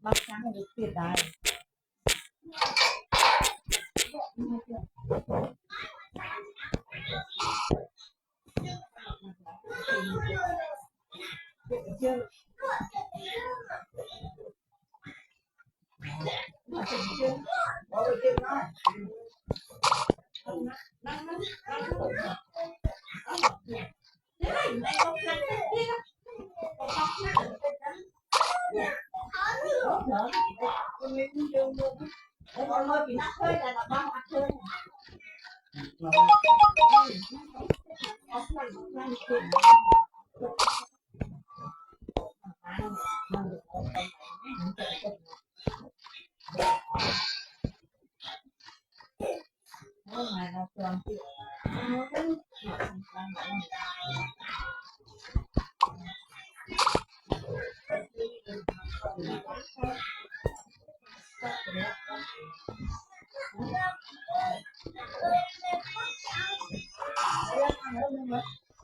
bác sáng được tiền đài chưa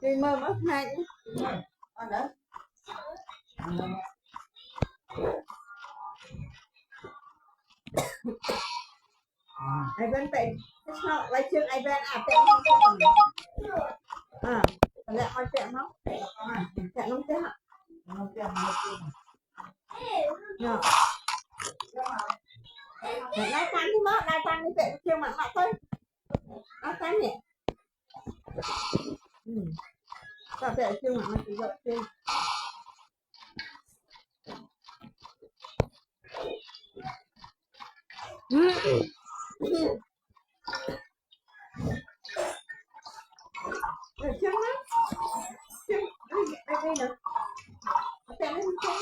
đi mơ mất hai ai bên tay nó lấy chân ai bên à tẹo không à lại coi tẹo nó tẹo nó tẹo nó tẹo nó lai tan đi mất lai tan đi tẹo chưa mà mặt thôi lai tan nhỉ sao tẹo chưa mà nó chỉ gọi chưa chân á chân đây nè tẹo nó chân